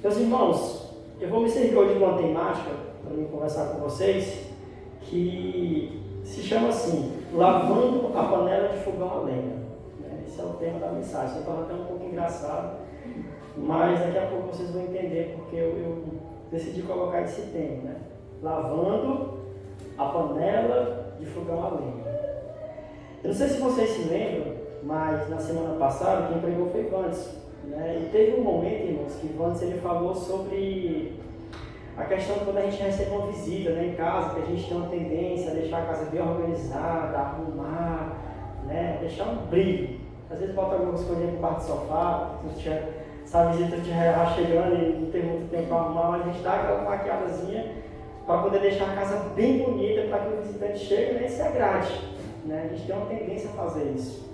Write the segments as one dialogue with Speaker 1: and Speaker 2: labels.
Speaker 1: Meus irmãos, eu vou me servir hoje de uma temática para mim conversar com vocês que se chama assim, lavando a panela de fogão a lenha. Esse é o tema da mensagem. Você torna até um pouco engraçado, mas daqui a pouco vocês vão entender porque eu decidi colocar esse tema, né? Lavando a panela de fogão a lenha. Eu não sei se vocês se lembram, mas na semana passada quem pregou foi Vandes, né? E teve um momento, irmãos, que Vandes ele falou sobre a questão de quando a gente recebe uma visita, né, em casa, que a gente tem uma tendência a deixar a casa bem organizada, arrumar, né, deixar um brilho. Às vezes bota algumas coisinhas por baixo do sofá, essa visita já chegando e não tem muito tempo para arrumar, mas a gente dá aquela maquiadazinha para poder deixar a casa bem bonita para que o visitante chegue, né, e se agrade. Né? A gente tem uma tendência a fazer isso.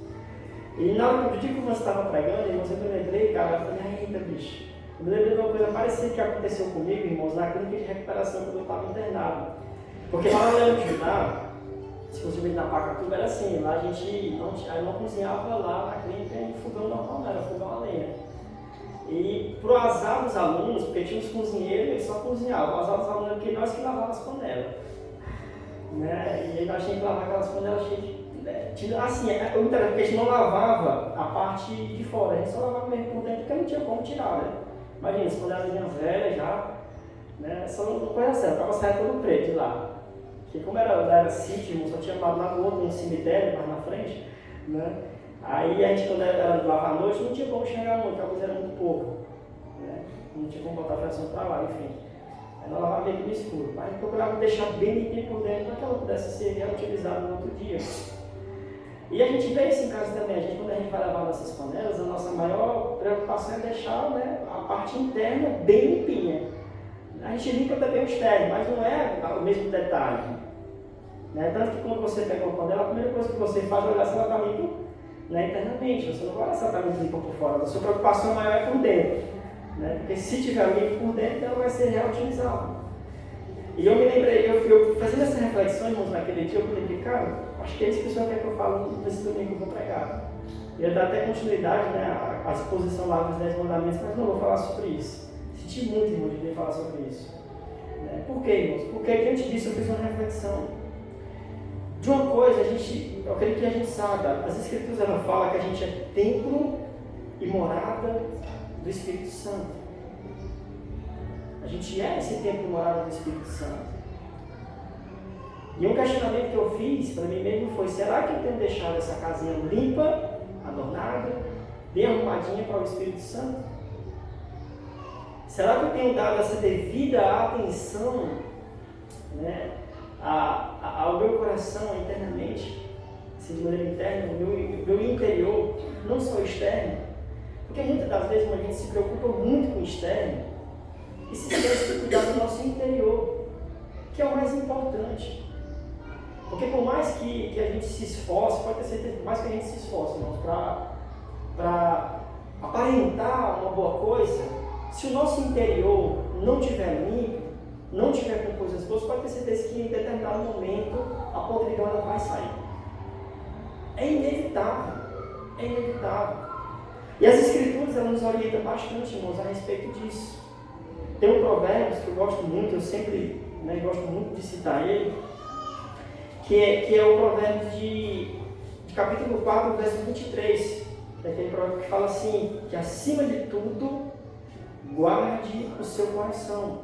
Speaker 1: E na hora do dia que você estava pregando, irmãos, eu me lembrei, cara, eu falei, ainda bicho, eu me lembrei de uma coisa parecida que aconteceu comigo, irmãos, na clínica de recuperação quando eu estava internado. Porque lá na Leão de Judá, se você vir na Pacatuba, era assim, lá a gente não cozinhava lá na clínica em fogão normal, não, era fogão a lenha. E pro azar dos alunos, porque tinha os cozinheiros, eles só cozinhavam, o azar dos alunos é porque nós que lavávamos as panelas. Né? E aí nós tínhamos que lavar aquelas panelas cheias de... Assim, porque a gente não lavava a parte de fora, a gente só lavava mesmo por dentro, porque não tinha como tirar, né? Imagina, as panelas velhas já, né? Só não coisa certa, tava saindo todo preto de lá. Porque como era sítio, só tinha lá no outro, um cemitério, mais na frente, né? Aí a gente, quando era lavar à noite, não tinha como enxergar muito, a luz era muito pouco, né? Não tinha como botar a pressão para lá, enfim. Aí nós lavava meio que no escuro, mas a gente procurava deixar bem limpinho por dentro para que ela pudesse ser reutilizada no outro dia. E a gente vê isso em casa também, quando a gente vai lavar nossas panelas, a nossa maior preocupação é deixar, né, a parte interna bem limpinha. A gente limpa também o externo, mas não é o mesmo detalhe. Né? Tanto que quando você pega uma panela, a primeira coisa que você faz é olhar se ela está limpa, né, internamente, você não vai olhar se ela está muito limpa por fora, a sua preocupação maior é por dentro. Né? Porque se tiver limpo por dentro, ela vai ser reutilizável. E eu me lembrei, eu fazendo essa reflexão, irmãos, naquele dia, eu me lembrei, cara, acho que é isso que o Senhor quer que eu falo nesse domingo que eu vou pregar. Eu ia dar até continuidade, né, à exposição lá dos 10 mandamentos, mas não vou falar sobre isso. Senti muito, irmão, de vir falar sobre isso. Né? Por quê, irmãos? Porque diante disso eu fiz uma reflexão. De uma coisa, eu creio que a gente sabe, as Escrituras ela fala que a gente é templo e morada do Espírito Santo. A gente é esse templo e morada do Espírito Santo. E um questionamento que eu fiz para mim mesmo foi, será que eu tenho deixado essa casinha limpa, adornada, bem arrumadinha para o Espírito Santo? Será que eu tenho dado essa devida atenção, né, ao meu coração internamente, assim, de maneira interna, no meu interior, não só o externo? Porque muitas das vezes a gente se preocupa muito com o externo e se esquece de cuidar do nosso interior, que é o mais importante. Porque por mais que a gente se esforce, pode ter certeza, por mais que a gente se esforce, irmãos, para aparentar uma boa coisa, se o nosso interior não estiver limpo, não estiver com coisas boas, pode ter certeza que em determinado momento a podridão ela vai sair. É inevitável. É inevitável. E as Escrituras elas nos orientam bastante, irmãos, a respeito disso. Tem um provérbio que eu gosto muito, eu sempre gosto muito de citar ele, que é o provérbio de capítulo 4, verso 23. É aquele provérbio que fala assim, que acima de tudo, guarde o seu coração,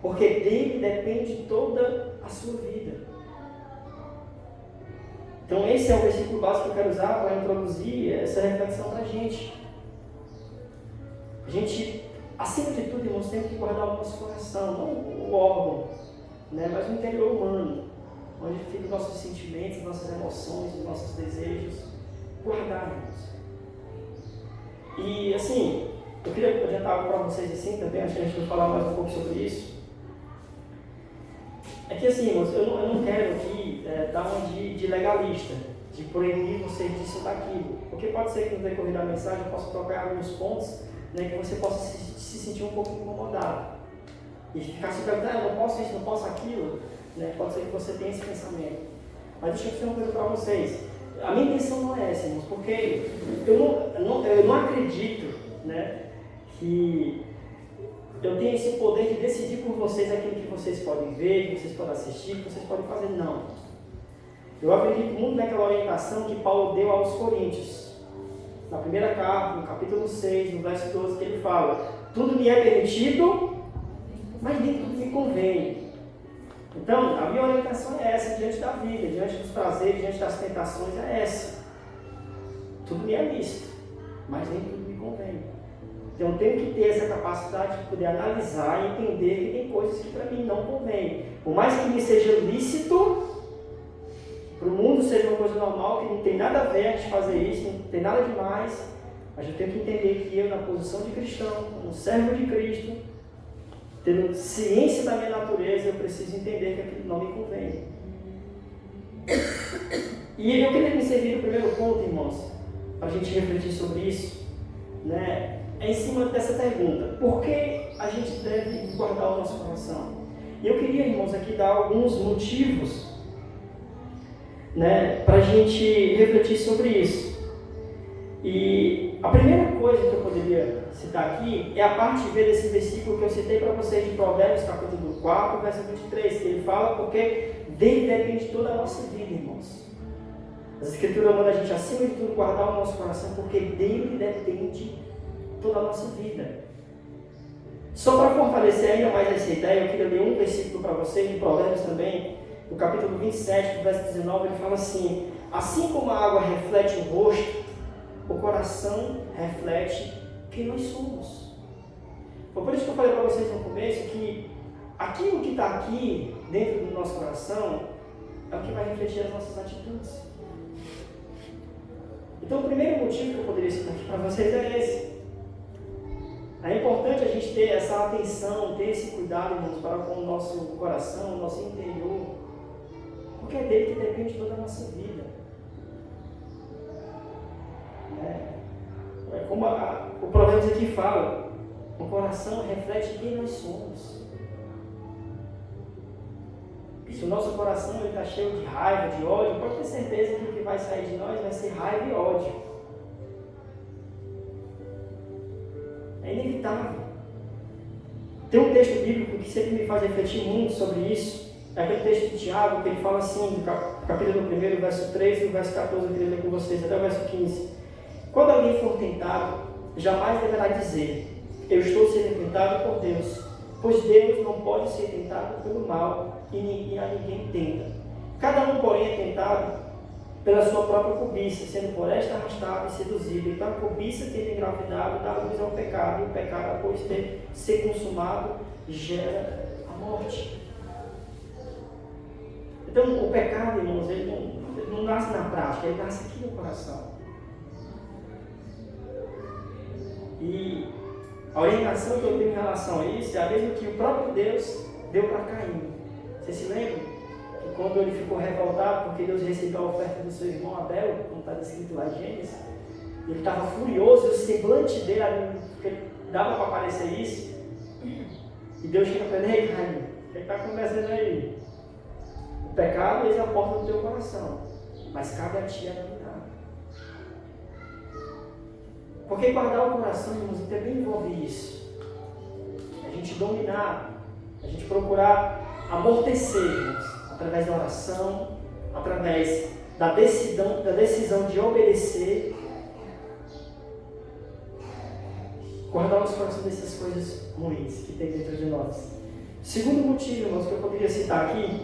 Speaker 1: porque dele depende toda a sua vida. Então esse é o versículo básico que eu quero usar para introduzir essa reflexão para a gente. A gente, acima de tudo, irmãos, tem que guardar o nosso coração, não o órgão, né, mas o interior humano, onde ficam os nossos sentimentos, nossas emoções, os nossos desejos. Guardar, irmãos. E assim, eu queria adiantar algo para vocês assim também, acho que a gente vai falar mais um pouco sobre isso. É que assim, irmãos, eu não quero aqui dar uma de legalista, de proibir vocês disso ou daquilo, porque pode ser que no decorrer da mensagem eu possa tocar alguns pontos, né, que você possa se sentir um pouco incomodado e ficar se perguntando, eu não posso isso, não posso aquilo, né? Pode ser que você tenha esse pensamento. Mas deixa eu dizer uma coisa para vocês, a minha intenção não é essa, irmãos, porque eu não acredito, né, que eu tenho esse poder de decidir por vocês aquilo que vocês podem ver, que vocês podem assistir, que vocês podem fazer. Não. Eu acredito muito naquela orientação que Paulo deu aos Coríntios. Na primeira carta, no capítulo 6, no verso 12, que ele fala: tudo me é permitido, mas nem tudo me convém. Então, a minha orientação é essa diante da vida, diante dos prazeres, diante das tentações, é essa. Tudo me é lícito, mas nem tudo me convém. Então, eu tenho que ter essa capacidade de poder analisar e entender que tem coisas que para mim não convêm. Por mais que me seja lícito, para o mundo seja uma coisa normal, que não tem nada a ver a gente fazer isso, não tem nada demais, mas eu tenho que entender que eu, na posição de cristão, como servo de Cristo, tendo ciência da minha natureza, eu preciso entender que aquilo não me convém. E eu queria me servir do primeiro ponto, irmãos, para a gente refletir sobre isso, né? É em cima dessa pergunta: por que a gente deve guardar o nosso coração? E eu queria, irmãos, aqui dar alguns motivos, né, para a gente refletir sobre isso. E a primeira coisa que eu poderia citar aqui é a parte B desse versículo que eu citei para vocês de Provérbios, capítulo 4, verso 23, que ele fala: porque dele depende toda a nossa vida, irmãos. As Escrituras mandam a gente, acima de tudo, guardar o nosso coração, porque dele depende toda a nossa vida. Só para fortalecer ainda mais essa ideia, eu queria ler um versículo para vocês, de Provérbios também, no capítulo 27, verso 19, ele fala assim: assim como a água reflete o rosto, o coração reflete quem nós somos. Foi por isso que eu falei para vocês no começo que aquilo que está aqui dentro do nosso coração é o que vai refletir as nossas atitudes. Então, o primeiro motivo que eu poderia citar aqui para vocês é esse. É importante a gente ter essa atenção, ter esse cuidado, irmãos, para com o nosso coração, o nosso interior, porque é dele que depende toda a nossa vida. É como o Provérbios aqui fala: o coração reflete quem nós somos. Se o nosso coração está cheio de raiva, de ódio, pode ter certeza que o que vai sair de nós vai ser raiva e ódio. É inevitável. Tem um texto bíblico que sempre me faz refletir muito sobre isso. É aquele texto de Tiago, que ele fala assim, no capítulo 1, verso 3 e o verso 14, eu queria ler com vocês, até o verso 15. Quando alguém for tentado, jamais deverá dizer: eu estou sendo tentado por Deus, pois Deus não pode ser tentado pelo mal, e a ninguém tenta. Cada um, porém, é tentado pela sua própria cobiça, sendo por esta arrastado e seduzido. Então a cobiça, tendo engravidado, dá luz ao pecado, e o pecado, após ser consumado, gera a morte. Então o pecado, irmãos, ele não nasce na prática, ele nasce aqui no coração. E a orientação que eu tenho em relação a isso é a mesma que o próprio Deus deu para Caim. Você se lembra que quando ele ficou revoltado porque Deus recebeu a oferta do seu irmão Abel, como está descrito lá em Gênesis, ele estava furioso, e o semblante dele, porque dava para aparecer isso, e Deus chega para ele: ei, Caim, o que está acontecendo aí? O pecado é a porta do teu coração, mas cabe a ti alimentar. Porque guardar o coração, irmãos, também envolve isso. A gente dominar, a gente procurar amortecer, irmãos, através da oração, através da decisão de obedecer. Guardar os corações dessas coisas ruins que tem dentro de nós. Segundo motivo, irmãos, que eu poderia citar aqui,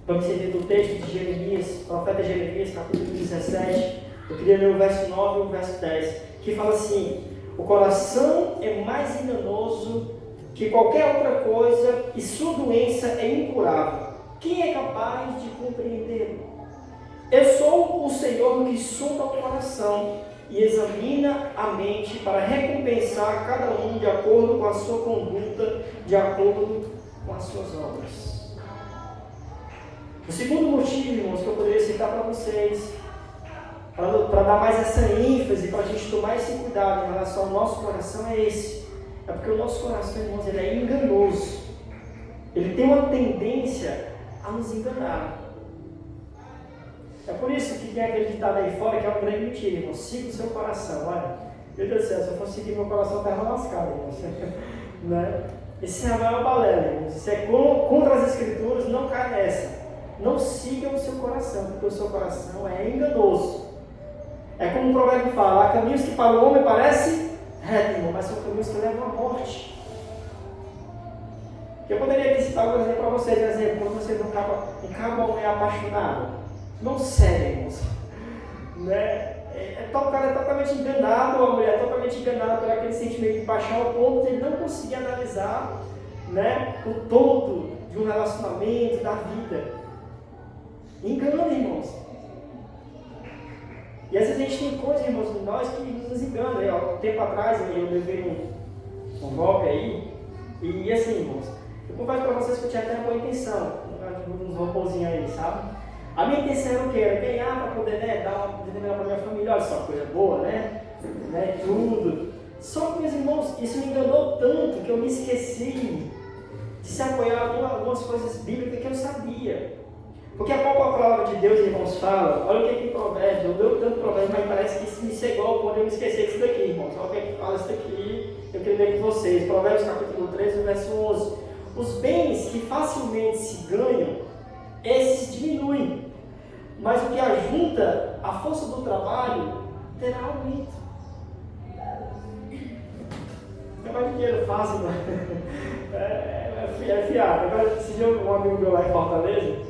Speaker 1: vamos entender do texto de Jeremias, profeta Jeremias, capítulo 17. Eu queria ler o verso 9 e o verso 10, que fala assim: o coração é mais enganoso que qualquer outra coisa, e sua doença é incurável. Quem é capaz de compreendê-lo? Eu sou o Senhor que sonda o coração e examina a mente para recompensar cada um de acordo com a sua conduta, de acordo com as suas obras. O segundo motivo, irmãos, que eu poderia citar para vocês, para dar mais essa ênfase, para a gente tomar esse cuidado em relação ao nosso coração, é esse. É porque o nosso coração, irmãos, ele é enganoso. Ele tem uma tendência a nos enganar. É por isso que tem aquele ditado aí fora que é uma grande mentira, irmão: siga o seu coração. Olha, Meu Deus do céu, se eu fosse seguir meu coração, eu estava lascado, irmãos. Né? Isso é a maior balela, irmãos. Isso é contra as Escrituras, não cai nessa. Não siga o seu coração, porque o seu coração é enganoso. É como o provérbio fala, há caminhos que para o homem parecem reto, irmão, mas são caminhos que levam à morte. Eu poderia aqui citar um exemplo para vocês, por exemplo, quando vocês acabam alguém apaixonado, não segue, irmãos. Né? O cara é totalmente enganado, a mulher é totalmente enganada por aquele sentimento de paixão, ao ponto de ele não conseguir analisar, né, o todo de um relacionamento, da vida. Engana, irmãos. E às vezes a gente tem coisas, irmãos, de nós que nos enganam. Um tempo atrás eu levei um golpe aí, e assim, irmãos, eu confesso para vocês que eu tinha até uma boa intenção, uns robôzinhos aí, sabe? A minha intenção era o quê? Era ganhar para poder, né, dar uma vida melhor para minha família. Olha só, coisa boa, né? Tudo. Só que, meus irmãos, isso me enganou tanto que eu me esqueci de se apoiar em algumas coisas bíblicas que eu sabia. Porque a pouco a palavra de Deus, irmãos, fala, olha o que provérbio, eu dou tanto provérbio, mas parece que isso me cegou ao ponto de eu me esquecer disso daqui, irmãos. Olha o que fala isso daqui, eu queria ler com vocês. Provérbios capítulo 13, verso 11. Os bens que facilmente se ganham, esses diminuem, mas o que ajunta a força do trabalho terá aumento. É mais dinheiro fácil, né? É fiado. Agora, esse dia um amigo meu lá em Fortaleza,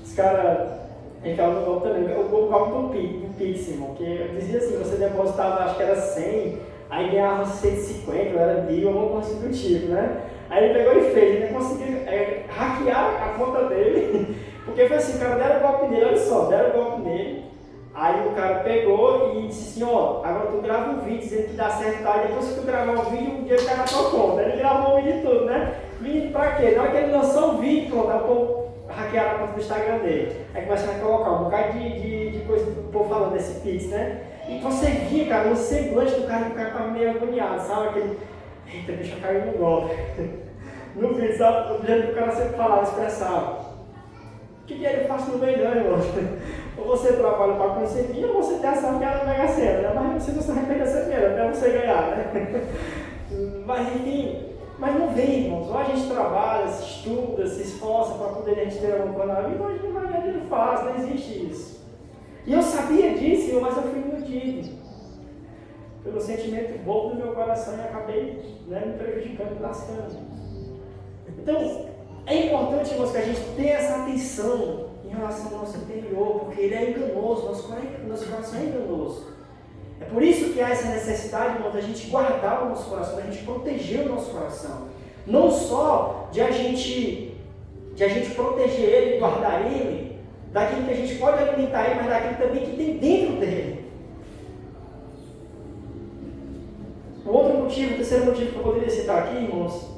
Speaker 1: os caras entravam no golpe também, o golpe do Pix, irmão, que eu dizia assim, você depositava, acho que era 100, aí ganhava 150, era 1.000, alguma coisa assim do tipo, né? Aí ele pegou e fez, ele conseguiu hackear a conta dele, porque foi assim, o cara deram o golpe nele, olha só, deram o golpe nele, aí o cara pegou e disse assim, ó, agora tu grava um vídeo dizendo que dá certo, tá? E depois que tu gravar o vídeo, o dinheiro cai na tua conta. Ele gravou o vídeo tudo, né? Vídeo pra quê? Na hora que ele lançou o vídeo, pronto, aí o povo hackearam a conta do Instagram dele. Aí começaram a colocar um bocado de coisa do povo falando desse Pix, né? E você via, cara, no semblante do cara, que o cara tava meio agoniado, sabe? Aquele, eita, deixa eu cair no golpe. No vídeo, sabe? Do jeito que o cara sempre falava, expressava. Que dinheiro fácil não vem não, irmão. Ou você trabalha para conseguir, ou você tem essa na Mega Sena, né? Mas você não se arrepende dessa dinheiro, até você ganhar, né? Mas enfim, mas não vem, irmãos. Ou a gente trabalha, se estuda, se esforça para poder a gente ter alguma coisa na vida, ou a gente não vai ganhar dinheiro fácil, não existe isso. E eu sabia disso, mas eu fui iludido pelo sentimento bobo do meu coração e acabei, né, me prejudicando, me lascando. Então, é importante, irmãos, que a gente tenha essa atenção em relação ao nosso interior, porque ele é enganoso, nosso coração é enganoso. É por isso que há essa necessidade, irmãos, da gente guardar o nosso coração, da gente proteger o nosso coração. Não só de a gente proteger ele, guardar ele, daquilo que a gente pode alimentar ele, mas daquilo também que tem dentro dele. O outro motivo, o terceiro motivo que eu poderia citar aqui, irmãos,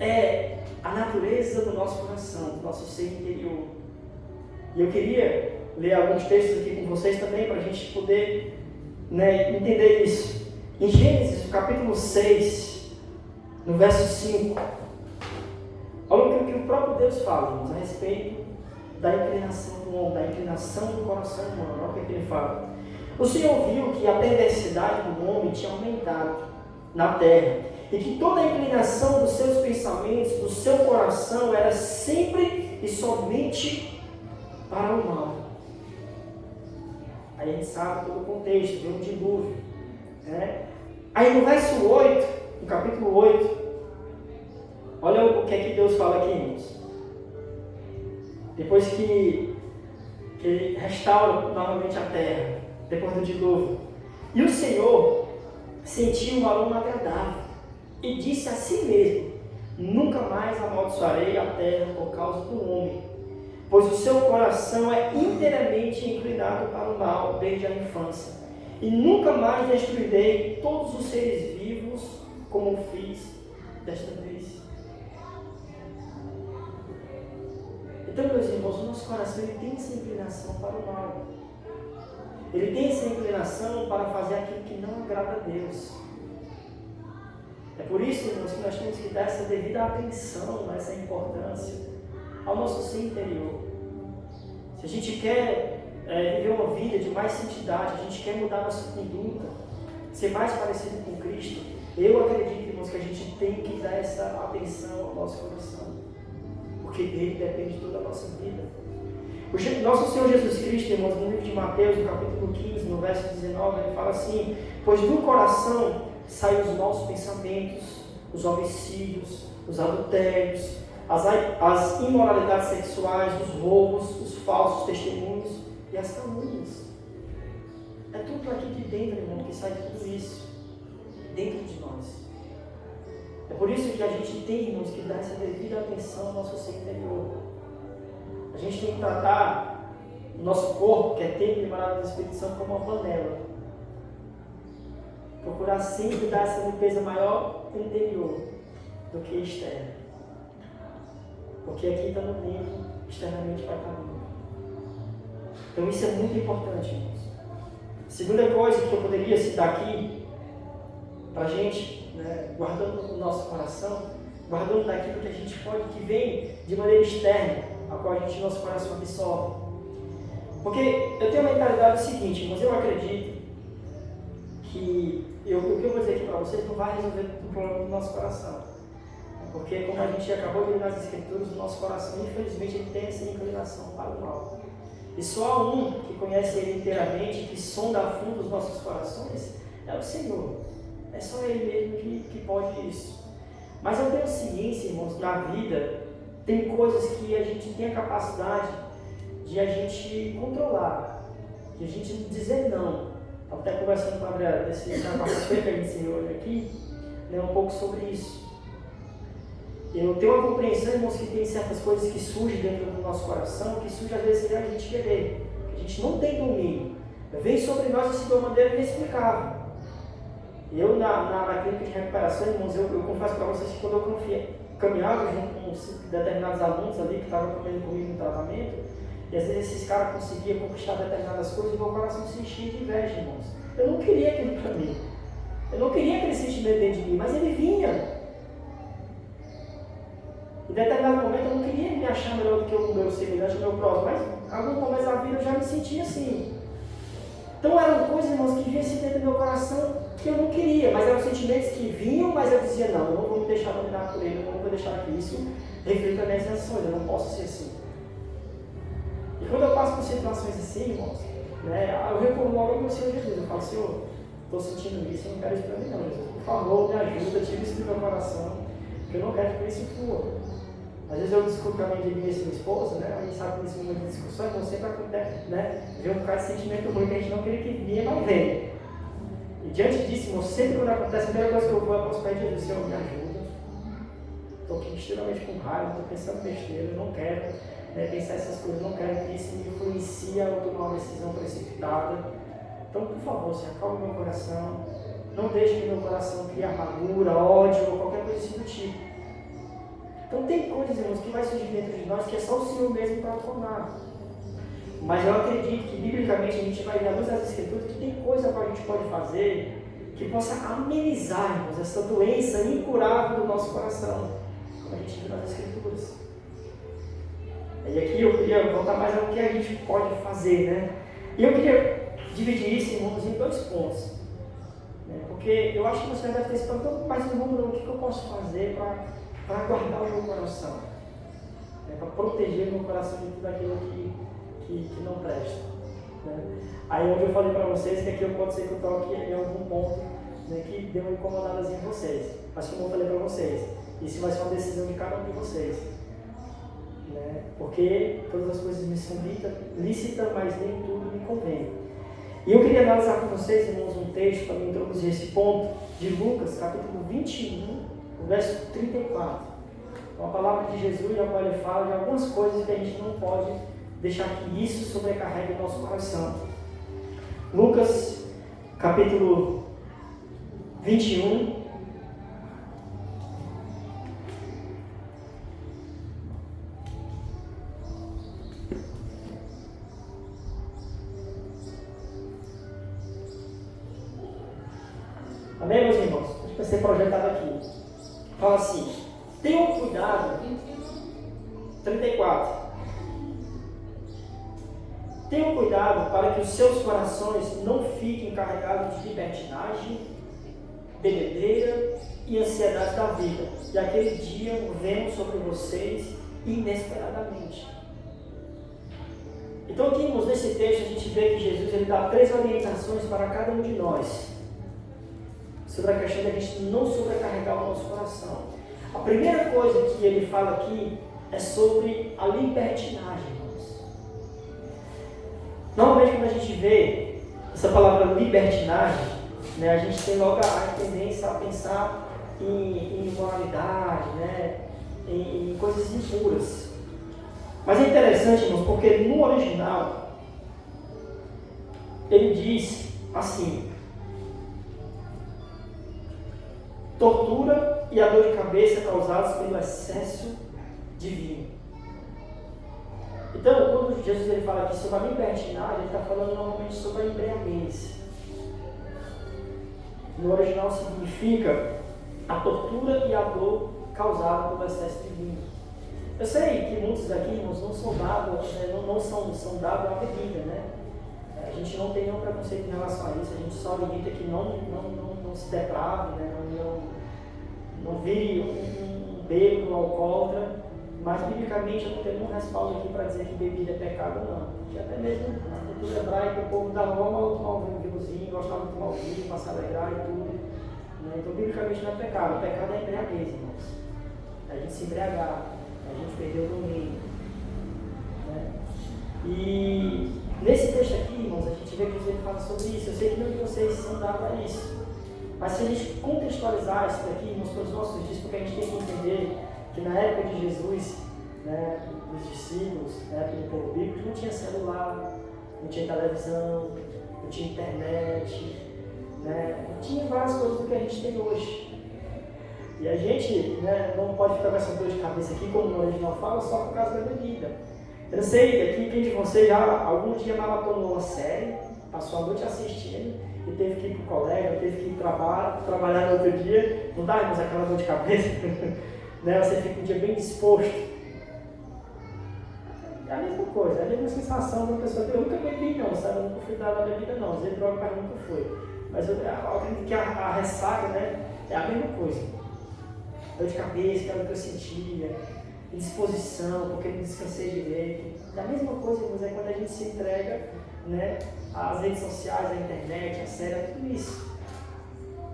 Speaker 1: é a natureza do nosso coração, do nosso ser interior. E eu queria ler alguns textos aqui com vocês também, para a gente poder, né, entender isso. Em Gênesis, capítulo 6, no verso 5, olha o que o próprio Deus fala, irmãos, a respeito da inclinação do homem, da inclinação do coração humano. Olha o que ele fala. O Senhor viu que a perversidade do homem tinha aumentado na terra, e que toda a inclinação dos seus pensamentos, do seu coração, era sempre e somente para o mal. Aí a gente sabe todo o contexto, veio um dilúvio, né? Aí no verso 8, no capítulo 8, olha o que é que Deus fala aqui, irmãos. Depois que ele restaura novamente a terra, depois do dilúvio. E o Senhor sentiu um aroma agradável e disse a si mesmo: nunca mais amaldiçoarei a terra por causa do homem, pois o seu coração é inteiramente inclinado para o mal desde a infância, e nunca mais destruirei todos os seres vivos como fiz desta vez. Então, meus irmãos, o nosso coração ele tem essa inclinação para o mal. Ele tem essa inclinação para fazer aquilo que não agrada a Deus. É por isso, irmãos, que nós temos que dar essa devida atenção, essa importância ao nosso ser interior. Se a gente quer viver uma vida de mais santidade, a gente quer mudar nossa conduta, ser mais parecido com Cristo, eu acredito, irmãos, que a gente tem que dar essa atenção ao nosso coração, porque dele depende toda a nossa vida. Nosso Senhor Jesus Cristo, irmãos, no livro de Mateus, no capítulo 15, no verso 19, ele fala assim: pois do coração saem os maus pensamentos, os homicídios, os adultérios, as imoralidades sexuais, os roubos, os falsos testemunhos e as calúnias. É tudo aqui de dentro, irmão, que sai tudo isso, dentro de nós. É por isso que a gente tem, irmãos, que dar essa devida atenção ao nosso ser interior. A gente tem que tratar o nosso corpo, que é templo e morada do Espírito Santo, como uma panela. Procurar sempre dar essa limpeza maior interior do que externa. Porque aqui está no limpo, externamente vai estar limpo. Então isso é muito importante, irmãos. Segunda coisa que eu poderia citar aqui, para a gente, né, guardando o nosso coração, guardando daquilo que a gente pode, que vem de maneira externa, a qual a gente, nosso coração absorve. Porque eu tenho a mentalidade seguinte, irmãos, eu acredito que o que eu vou dizer aqui para vocês não vai resolver o problema do nosso coração. Porque, como a gente acabou de ler nas Escrituras, o nosso coração, infelizmente, ele tem essa inclinação para o mal. E só há um que conhece ele inteiramente, que sonda a fundo os nossos corações, é o Senhor. É só Ele mesmo que pode isso. Mas eu tenho ciência, irmãos, na vida, tem coisas que a gente tem a capacidade de a gente controlar, de a gente dizer não. Estava até conversando com a André na quarta-feira que a gente se reúne aqui, né, um pouco sobre isso. Eu tenho uma compreensão, irmãos, que tem certas coisas que surgem dentro do nosso coração, que surgem às vezes sem a gente querer. A gente não tem domínio. Vem sobre nós assim de uma maneira inexplicável. Eu, na clínica de recuperação, irmãos, eu confesso para vocês que quando eu caminhava junto com determinados alunos ali que estavam caminhando comigo no tratamento, e às vezes esses caras conseguiam conquistar determinadas coisas e meu coração se enchia de inveja, irmãos. Eu não queria aquilo para mim. Eu não queria aquele sentimento dentro de mim, mas ele vinha. Em determinado momento eu não queria me achar melhor do que o meu semelhante, o meu próximo, mas em alguns momentos da vida eu já me sentia assim. Então eram coisas, irmãos, que vinham assim dentro do meu coração que eu não queria, mas eram sentimentos que vinham, mas eu dizia, não, eu não vou me deixar dominar por ele, eu não vou deixar que isso reflita nas minhas ações, eu não posso ser assim. E quando eu passo por situações assim, irmãos, né, eu recorro logo ao meu Senhor Jesus, eu falo, Senhor, estou sentindo isso, eu não quero isso para mim não, Jesus, por favor, me ajuda, tira isso do meu coração, porque eu não quero que isso flua. Às vezes eu discuto também de mim e minha esposa, né? A gente sabe que nesse momento de discussões não sempre acontece, né? Vem um bocado de sentimento ruim que a gente não queria que vinha, mas vem. E diante disso, irmão, sempre quando acontece, a primeira coisa que eu vou é para os pés de Jesus, Senhor, me ajuda. Estou aqui extremamente com raiva, estou pensando besteira, eu não quero pensar essas coisas, não quero que isso me influencie a tomar uma decisão precipitada. Então, por favor, Senhor, acalme meu coração, não deixe que meu coração crie amargura, ódio ou qualquer coisa assim do tipo. Então tem coisas, irmãos, que vai surgir dentro de nós que é só o Senhor mesmo para formar. Mas eu acredito que, biblicamente, a gente vai ver à luz das Escrituras que tem coisa que a gente pode fazer que possa amenizar, irmãos, essa doença incurável do nosso coração, como a gente viu nas Escrituras. E aqui eu queria voltar mais ao que a gente pode fazer, né? E eu queria dividir isso, irmãos, em dois pontos. Né? Porque eu acho que você deve ter esse ponto, mas irmão, o que eu posso fazer para guardar o meu coração, para proteger o meu coração de tudo aquilo que não presta. Né? Aí onde eu falei para vocês que aqui pode ser que eu toque em algum ponto, né, que deu uma incomodada em vocês. Mas como eu falei para vocês, isso vai ser uma decisão de cada um de vocês. Né? Porque todas as coisas me são lícitas, mas nem tudo me convém. E eu queria analisar com vocês, irmãos, um texto para me introduzir esse ponto, de Lucas, capítulo 21, o verso 34. Uma palavra de Jesus na qual ele fala de algumas coisas que a gente não pode deixar que isso sobrecarregue o nosso coração. Lucas, capítulo 21. Amém, meus irmãos? Acho que vai ser projetado aqui. Fala assim: tenham cuidado. 34. Tenham cuidado para que os seus corações não fiquem carregados de libertinagem, bebedeira e ansiedade da vida. E aquele dia venham sobre vocês inesperadamente. Então aqui, irmãos, nesse texto a gente vê que Jesus ele dá 3 orientações para cada um de nós sobre a questão da gente não sobrecarregar o nosso coração. A primeira coisa que ele fala aqui é sobre a libertinagem, irmãos. Normalmente quando a gente vê essa palavra libertinagem, né, a gente tem logo a tendência a pensar em imoralidade, né, em coisas impuras. Mas é interessante, irmãos, porque no original ele diz assim: tortura e a dor de cabeça causadas pelo excesso de vinho. Então, quando Jesus ele fala aqui sobre a libertinagem, ele está falando normalmente sobre a embriaguez. No original significa a tortura e a dor causada pelo excesso de vinho. Eu sei que muitos daqui, irmãos, não são dados, são dados à bebida, né? A gente não tem nenhum preconceito em relação a isso, a gente só limita que não se deprave, né? Não vire um bêbado, um alcoólatra, mas biblicamente eu não tenho nenhum respaldo aqui para dizer que bebida é pecado, não. Porque até mesmo na cultura hebraica o povo da Roma tomava um vinhozinho, gostava de tomar o vinho para se alegrar e tudo. Né? Então biblicamente não é pecado, o pecado é embriaguez, irmãos. A gente se embriagar. A gente perdeu o domínio. Né? E nesse texto aqui, irmãos, a gente vê que Jesus fala sobre isso. Eu sei que nenhum de vocês são dados a isso. Mas se a gente contextualizar isso daqui, irmãos, para os nossos dias, porque a gente tem que entender que na época de Jesus, né, dos discípulos, na época do povo bíblico, não tinha celular, não tinha televisão, não tinha internet, né, não tinha várias coisas do que a gente tem hoje. E a gente, né, não pode ficar com essa dor de cabeça aqui, como no original fala, só por causa da bebida. Eu não sei aqui quem de vocês já algum dia maratonou uma série, passou a noite assistindo e teve que ir para o colégio, teve que ir trabalhar no outro dia, não dá, irmãos, aquela dor de cabeça? Né? Você fica um dia bem disposto. É a mesma coisa, é a mesma sensação de uma pessoa que eu nunca bebi não, sabe? Eu nunca fui dado a bebida não, usei droga, mas nunca foi. Mas eu acredito que a ressaca, né, é a mesma coisa. Dor de cabeça, que era o que eu sentia, indisposição, porque não descansei direito. É a mesma coisa, mas é quando a gente se entrega, né, às redes sociais, à internet, à série, a tudo isso.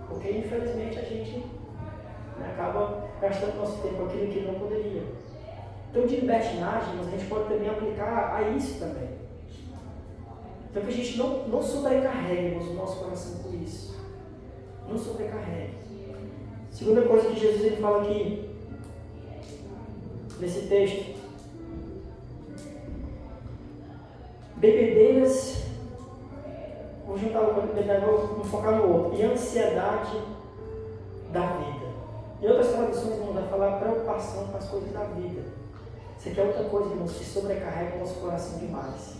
Speaker 1: Porque infelizmente a gente, né, acaba gastando nosso tempo com aquilo que não poderia. Então de libertinagem, a gente pode também aplicar a isso também. Então que a gente não sobrecarregue o nosso coração com isso. Não sobrecarregue. Segunda coisa que Jesus ele fala aqui, nesse texto: bebedeiras, vou juntar o bebedeiras, vou focar no outro, e ansiedade da vida. Em outras traduções, irmãos, vai falar preocupação com as coisas da vida. Isso aqui é outra coisa, irmãos, que sobrecarrega o nosso coração demais.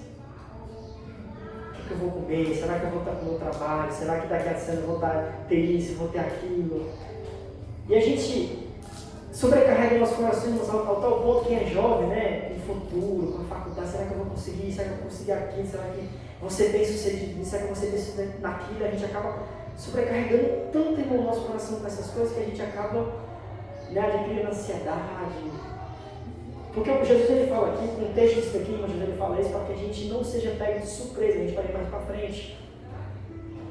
Speaker 1: O que eu vou comer? Será que eu vou estar com o meu trabalho? Será que daqui a 100 eu vou ter isso, vou ter aquilo? E a gente sobrecarrega nosso coração ao tal ponto que é jovem, né? No futuro, com a faculdade, será que eu vou conseguir? Será que eu vou conseguir aquilo? Será que vou ser bem sucedido nisso? Será que eu vou ser bem sucedido naquilo? A gente acaba sobrecarregando tanto em nosso coração com essas coisas que a gente acaba, né, adquirindo ansiedade. Porque o Jesus ele fala aqui, com o texto disso aqui, o Jesus ele fala isso para que a gente não seja pego de surpresa, a gente vai ir mais para frente.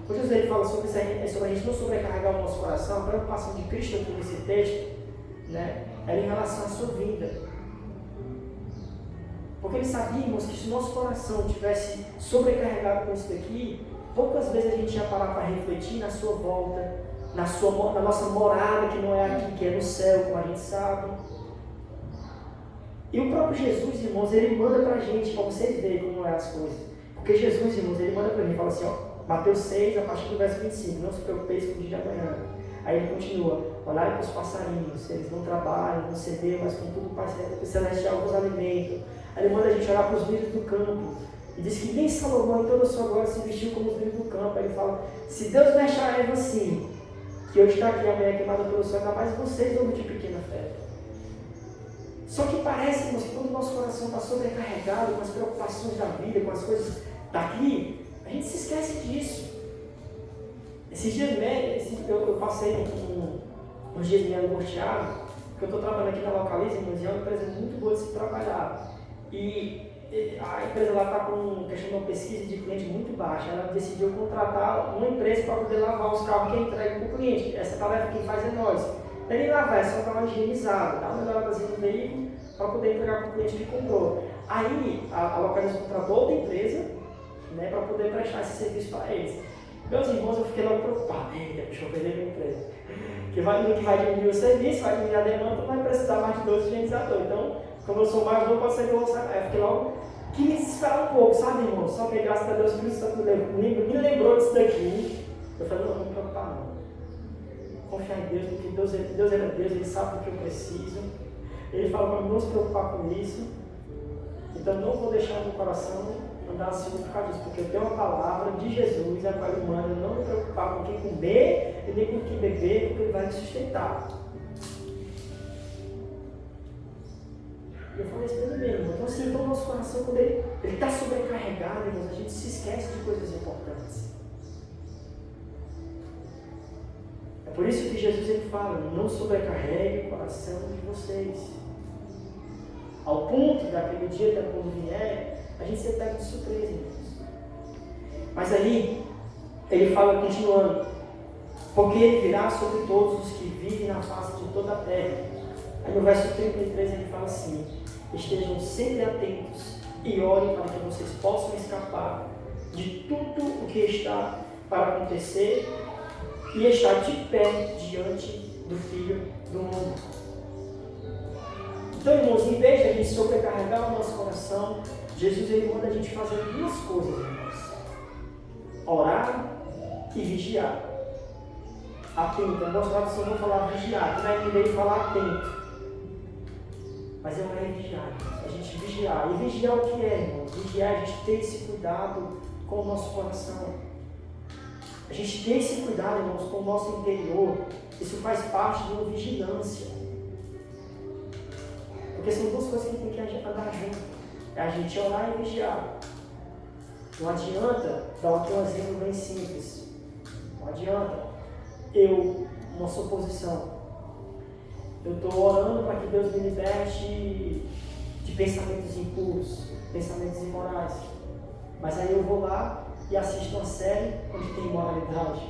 Speaker 1: O Jesus ele fala sobre isso, sobre a gente não sobrecarregar o nosso coração. A preocupação de Cristo aqui nesse texto, né, era em relação à sua vida. Porque ele sabia, irmãos, que se o nosso coração tivesse sobrecarregado com isso daqui, poucas vezes a gente ia parar para refletir na sua volta, na nossa morada, que não é aqui, que é no céu, como a gente sabe. E o próprio Jesus, irmãos, ele manda para a gente, para vocês verem como é as coisas. Porque Jesus, irmãos, ele manda para mim e fala assim, ó, Mateus 6, a partir do verso 25, não se preocupeis com o dia de amanhã. Aí ele continua, olhai para os passarinhos, eles não trabalham, não semeiam, mas com tudo o Pai Celestial vos alimenta. Aí ele manda a gente olhar para os lírios do campo. E diz que nem Salomão em toda a sua glória se vestiu como os lírios do campo. Aí ele fala, se Deus veste a Eva assim, que hoje está aqui, amanhã é queimada pelo sol, ainda mais vocês, homens de pequena fé. Só que parece, irmãos, que quando o nosso coração está sobrecarregado com as preocupações da vida, com as coisas daqui, a gente se esquece disso. Esses dias eu passei uns dias meio angustiado, porque eu estou trabalhando aqui na Localiza, irmãos, e é uma empresa muito boa de se trabalhar. E a empresa lá está com questão de uma pesquisa de cliente muito baixa. Ela decidiu contratar uma empresa para poder lavar os carros que entrega para o cliente. Essa tarefa quem faz é nós. Ele lavar é só dar uma higienizada, dar uma melhoradazinha no veículo para poder entregar para o cliente que comprou. Aí a Localiza contratou outra empresa, né, para poder prestar esse serviço para eles. Meus irmãos, eu fiquei logo preocupado. Eita, deixa eu perder minha empresa. Que vai diminuir o serviço, vai diminuir a demanda, não vai precisar mais de 12 higienizadores. Então, como eu sou mais novo, pode ser que eu vou sair. Eu fiquei logo que me desesperar um pouco, sabe, irmão? Só que graças a Deus, o Espírito Santo me lembrou disso daqui. Eu falei, não me preocupar não. Confiar em Deus, porque Deus é Deus, Ele sabe do que eu preciso. Ele fala para não se preocupar com isso. Então não vou deixar no meu coração andar assim por causa disso, porque eu tenho uma palavra de Jesus, a qual Ele manda não me preocupar com o que comer e nem com o que beber, porque Ele vai me sustentar. Eu falei isso para ele mesmo. Então assim, então o nosso coração, quando ele está sobrecarregado, irmãos, a gente se esquece de coisas importantes. É por isso que Jesus ele fala, não sobrecarregue o coração de vocês. Ao ponto daquele dia, quando vier, a gente se pega de surpresa, irmãos. Mas aí, ele fala continuando, porque ele virá sobre todos os que vivem na face de toda a terra. Aí no verso 33 ele fala assim, estejam sempre atentos e orem para que vocês possam escapar de tudo o que está para acontecer e estar de pé diante do Filho do Mundo. Então, irmãos, em vez de a gente sobrecarregar o nosso coração, Jesus ele manda a gente fazer duas coisas, irmãos. Orar e vigiar. Atento, eu gosto de você não falar vigiar, que não é ninguém falar atento. Mas é orar e vigiar, irmãos. A gente vigiar. E vigiar o que é, irmãos? Vigiar é a gente ter esse cuidado com o nosso coração. A gente ter esse cuidado, irmãos, com o nosso interior. Isso faz parte de uma vigilância. Porque são duas coisas que tem que andar junto. É a gente orar e vigiar. Não adianta, dar aqui um exemplo bem simples. Não adianta uma suposição. Eu estou orando para que Deus me liberte de pensamentos impuros, pensamentos imorais. Mas aí eu vou lá e assisto uma série onde tem imoralidade.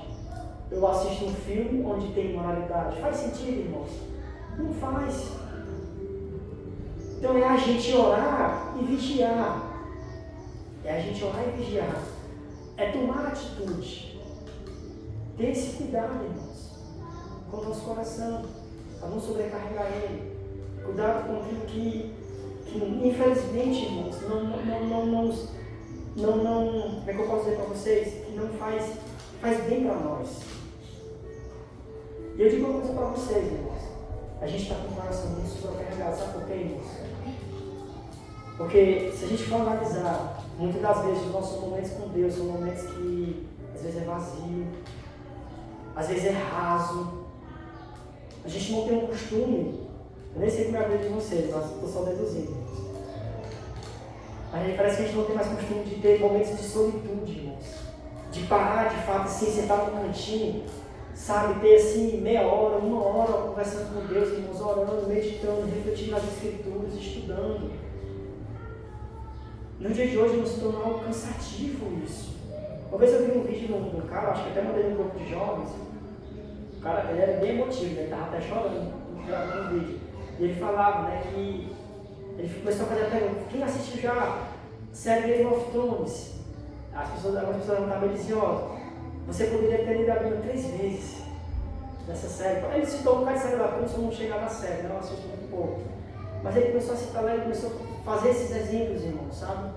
Speaker 1: Eu assisto um filme onde tem imoralidade. Faz sentido, irmãos? Não faz. Então é a gente orar e vigiar. É a gente orar e vigiar. É tomar atitude. Ter esse cuidado, irmãos, com o nosso coração, para não sobrecarregar ele. Cuidado com aquilo que infelizmente, irmãos, como é que eu posso dizer para vocês? Que não faz bem para nós. E eu digo uma coisa para vocês, irmãos. A gente está com o coração muito sobrecarregado, sabe por quê, irmãos? Porque se a gente for analisar, muitas das vezes os nossos momentos com Deus são momentos que às vezes é vazio, às vezes é raso. A gente não tem um costume, eu nem sei como é a vida de vocês, mas estou só deduzindo. Mas parece que a gente não tem mais costume de ter momentos de solitude, irmãos. De parar de fato assim, sentar num cantinho, sabe, ter assim meia hora, uma hora conversando com Deus, irmãos, orando, meditando, refletindo nas Escrituras, estudando. No dia de hoje não se tornou algo cansativo isso. Uma vez eu vi um vídeo de um cara, acho que até mandei no grupo de jovens. O cara, ele era bem emotivo, ele estava até chorando no vídeo. E ele falava, né, que ele começou a fazer a pergunta, quem assistiu já a série Game of Thrones? Algumas pessoas não estavam deliciosas. Você poderia ter lido a Bíblia 3 vezes nessa série. Ele citou um bocado de série da Pulso, não chegar na série, não assisto muito pouco. Mas ele começou a citar lá, ele começou a fazer esses exemplos, irmãos, sabe?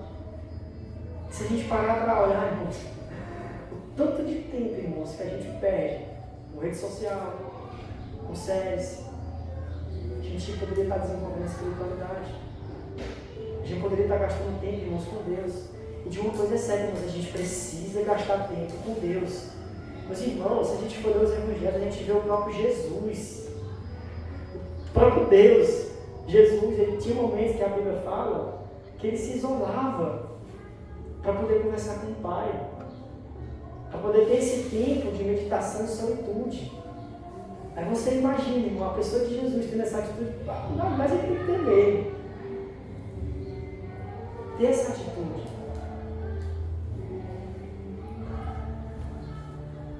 Speaker 1: Se a gente parar para olhar, irmãos, o tanto de tempo, irmãos, que a gente perde com rede social, com séries, a gente poderia estar desenvolvendo espiritualidade. A gente poderia estar gastando tempo, irmãos, com Deus. E de uma coisa é certa, irmãos, a gente precisa gastar tempo com Deus. Meus irmãos, se a gente for ler os evangelhos, a gente vê o próprio Jesus, o próprio Deus, Jesus, ele tinha momentos que a Bíblia fala que ele se isolava para poder conversar com o Pai, para poder ter esse tempo de meditação e solitude. Aí você imagina, uma pessoa de Jesus tendo essa atitude, mas ele tem que ter medo. Ter essa atitude.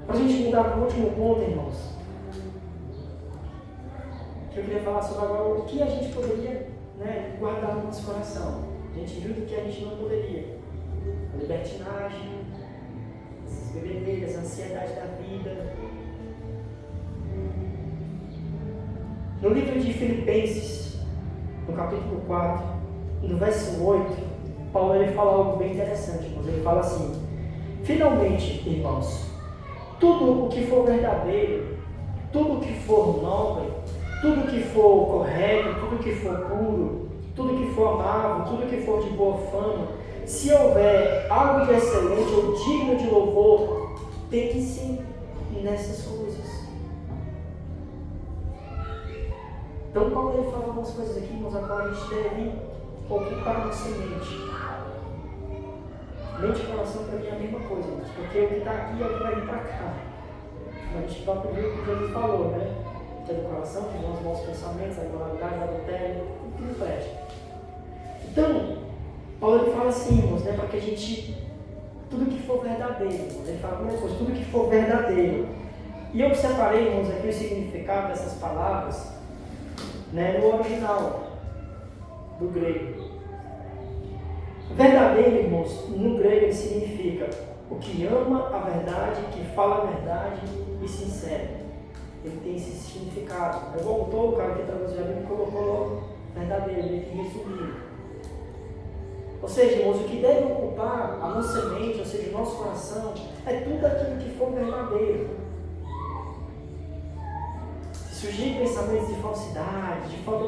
Speaker 1: Para a gente mudar para o último ponto, irmãos, que eu queria falar sobre agora, o que a gente poderia, guardar no nosso coração. A gente viu do que a gente não poderia. A libertinagem, essas bebedeiras, a ansiedade da vida. No livro de Filipenses, no capítulo 4, no verso 8, Paulo ele fala algo bem interessante, irmãos. Ele fala assim: finalmente, irmãos, tudo o que for verdadeiro, tudo o que for nobre, tudo o que for correto, tudo o que for puro, tudo o que for amável, tudo o que for de boa fama, se houver algo de excelente ou digno de louvor, pense nessas coisas. Então, Paulo ele fala algumas coisas aqui, irmãos, agora a gente deve ocupar a nossa mente. Mente e coração para mim é a mesma coisa, irmãos, porque o que está aqui é o que vai vir para cá. A gente próprio viu o que Jesus falou, né? Que é do coração, que vão os maus pensamentos, a imoralidade, o adultério, tudo que não presta. Então, Paulo ele fala assim, irmãos, para que a gente, tudo que for verdadeiro, ele fala a primeira coisa, tudo que for verdadeiro. E eu separei, irmãos, aqui o significado dessas palavras, no original do grego. Verdadeiro, irmãos, no grego ele significa o que ama a verdade, que fala a verdade e sincero. Ele tem esse significado. O autor, o cara que traduziu a Bíblia, colocou logo verdadeiro, ele tem resumido. Ou seja, irmãos, o que deve ocupar a nossa mente, ou seja, o nosso coração, é tudo aquilo que for verdadeiro. Se surgir pensamentos de falsidade, de falta